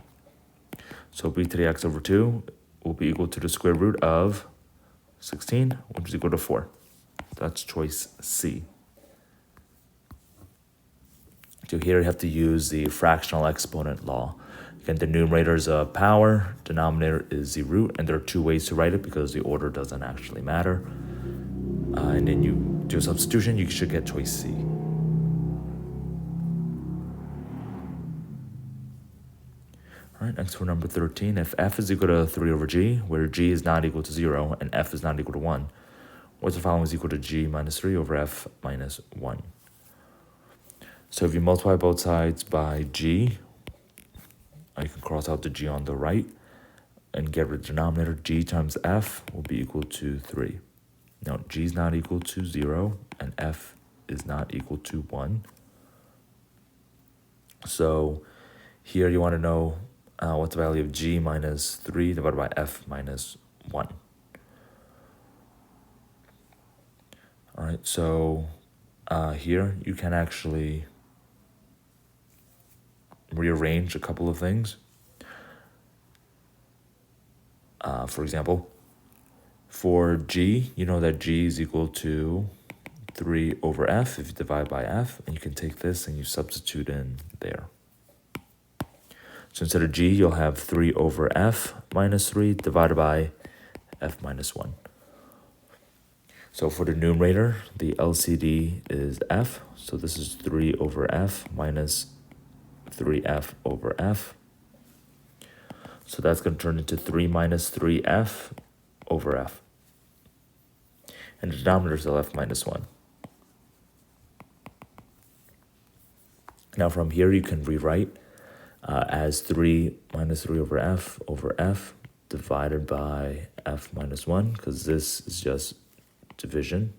So b to the x over 2 will be equal to the square root of 16, which is equal to 4. That's choice C. So here you have to use the fractional exponent law. Again, the numerator is a power, denominator is the root, and there are 2 ways to write it because the order doesn't actually matter. And then you do a substitution, you should get choice C. All right, next for number 13, if f is equal to 3 over g, where g is not equal to 0 and f is not equal to 1, what's the following is equal to g minus 3 over f minus 1? So if you multiply both sides by g, you can cross out the g on the right and get rid of the denominator. G times f will be equal to 3. Now, g is not equal to 0 and f is not equal to 1. So here you want to know what's the value of g minus 3 divided by f minus 1. All right, so here you can actually rearrange a couple of things. For example, for g, you know that g is equal to 3 over f if you divide by f, and you can take this and you substitute in there. So instead of g, you'll have 3 over f minus 3 divided by f minus 1. So for the numerator, the LCD is f, so this is 3 over f minus 3f over f. So that's going to turn into 3 minus 3f over f. And the denominator is f minus 1. Now from here you can rewrite as 3 minus 3 over f divided by f minus 1, because this is just division.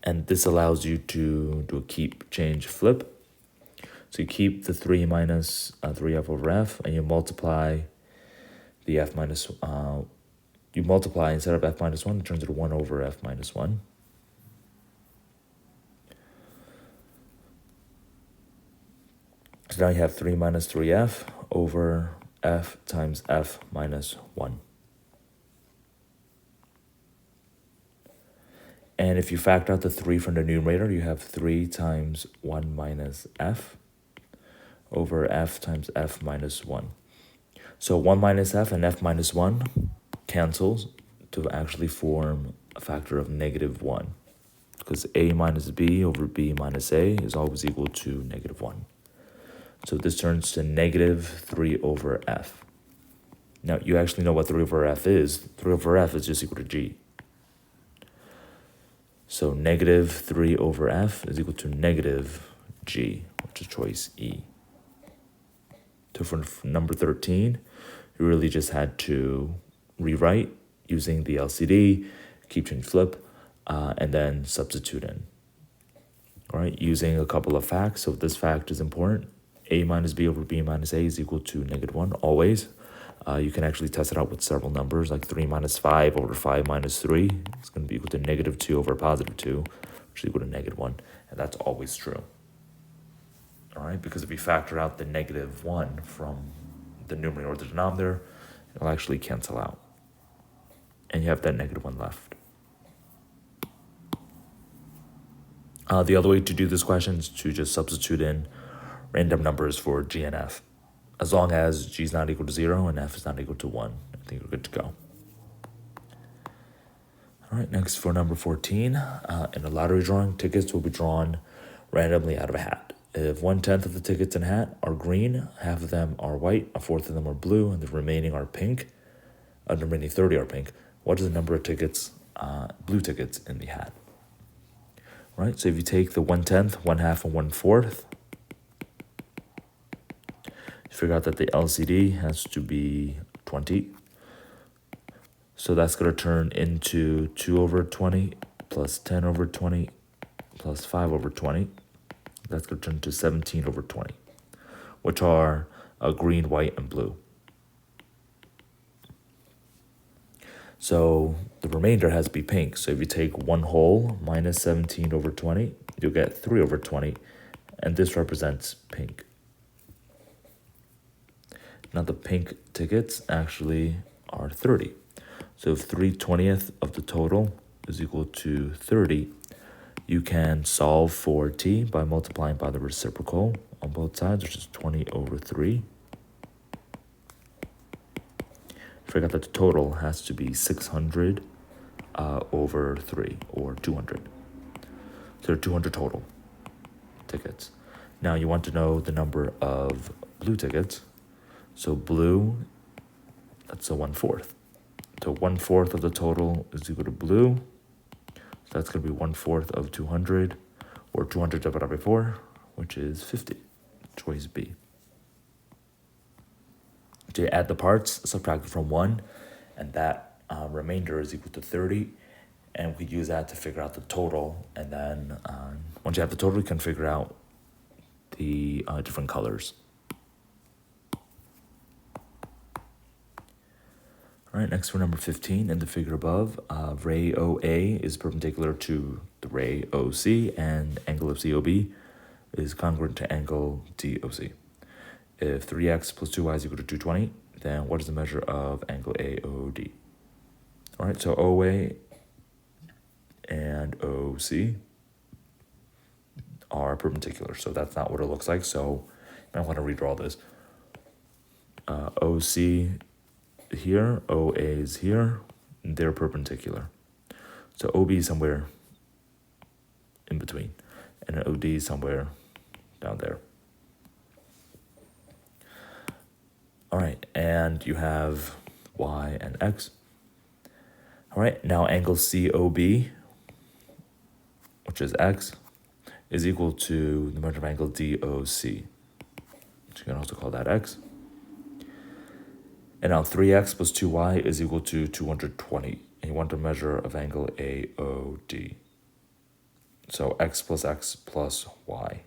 And this allows you to do a keep, change, flip. So you keep the 3 minus 3f over f, and you multiply the f minus, you multiply instead of f minus 1, it turns into 1 over f minus 1. So now you have 3 minus 3f over f times f minus 1. And if you factor out the 3 from the numerator, you have 3 times 1 minus f over f times f minus 1. So 1 minus f and f minus 1 cancels to actually form a factor of negative 1. Because a minus b over b minus a is always equal to negative 1. So this turns to negative 3 over f. Now, you actually know what 3 over f is. 3 over f is just equal to g. So negative 3 over f is equal to negative g, which is choice E. So for number 13, you really just had to rewrite using the LCD, keep, change, flip, and then substitute in. All right, using a couple of facts. So this fact is important. A minus b over b minus a is equal to negative 1, always. You can actually test it out with several numbers, like 3 minus 5 over 5 minus 3 is going to be equal to negative 2 over positive 2, which is equal to negative 1, and that's always true. All right, because if you factor out the negative 1 from the numerator or the denominator, it'll actually cancel out. And you have that negative 1 left. The other way to do this question is to just substitute in random numbers for g and f. As long as g is not equal to 0 and f is not equal to 1, I think we're good to go. All right, next for number 14, in a lottery drawing, tickets will be drawn randomly out of a hat. If 1/10 of the tickets in a hat are green, half of them are white, a fourth of them are blue, and the remaining are pink, the remaining 30 are pink, what is the number of tickets, blue tickets in the hat? All right, so if you take the 1/10, 1/2, and 1/4, you figure out that the LCD has to be 20. So that's going to turn into 2 over 20 plus 10 over 20 plus 5 over 20. That's going to turn to 17 over 20, which are green, white, and blue. So the remainder has to be pink. So if you take 1 whole minus 17 over 20, you'll get 3 over 20, and this represents pink. Now the pink tickets actually are 30. So if 3/20 of the total is equal to 30, you can solve for t by multiplying by the reciprocal on both sides, which is 20 over 3. Figure out that the total has to be 600 over 3, or 200. So there are 200 total tickets. Now you want to know the number of blue tickets. So blue, that's a 1/4. So 1/4 of the total is equal to blue. So that's going to be 1/4 of 200, or 200 divided by 4, which is 50. Choice B. To add the parts, subtract from 1, and that remainder is equal to 30. And we use that to figure out the total. And then once you have the total, you can figure out the different colors. All right, next for number 15, in the figure above, ray OA is perpendicular to the ray OC, and angle of COB is congruent to angle DOC. If 3x plus 2y is equal to 220, then what is the measure of angle AOD? All right, so OA and OC are perpendicular, so that's not what it looks like, so I want to redraw this. OC here, OA is here, they're perpendicular. So OB is somewhere in between, and OD is somewhere down there. All right, and you have Y and X. All right, now angle COB, which is X, is equal to the measure of angle DOC. You can also call that x. And now 3x plus 2y is equal to 220. And you want a measure of angle AOD. So x plus y.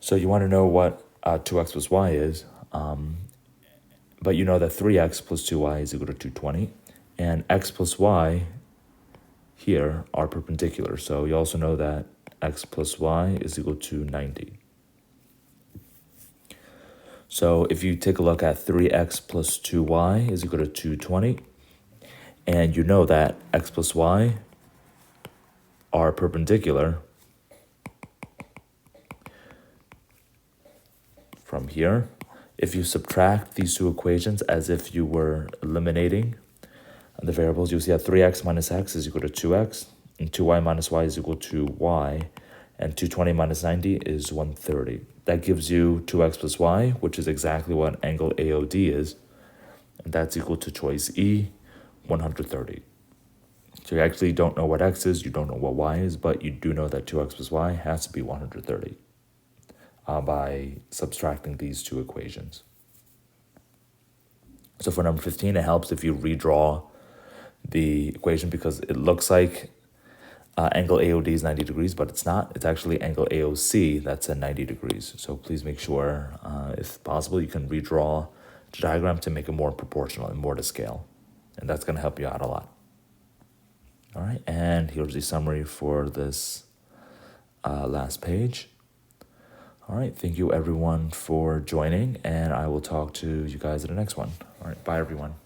So you want to know what 2x plus y is, but you know that 3x plus 2y is equal to 220, and x plus y here are perpendicular. So you also know that x plus y is equal to 90. So if you take a look at 3x plus 2y is equal to 220, and you know that x plus y are perpendicular from here, if you subtract these two equations as if you were eliminating the variables, you'll see that 3x minus x is equal to 2x, and 2y minus y is equal to y, and 220 minus 90 is 130. That gives you 2x plus y, which is exactly what angle AOD is, and that's equal to choice E, 130. So you actually don't know what x is, you don't know what y is, but you do know that 2x plus y has to be 130 by subtracting these two equations. So for number 15, it helps if you redraw the equation because it looks like angle AOD is 90 degrees, but it's not. It's actually angle AOC that's at 90 degrees. So please make sure, if possible, you can redraw the diagram to make it more proportional and more to scale. And that's going to help you out a lot. All right, and here's the summary for this last page. All right, thank you everyone for joining, and I will talk to you guys in the next one. All right, bye everyone.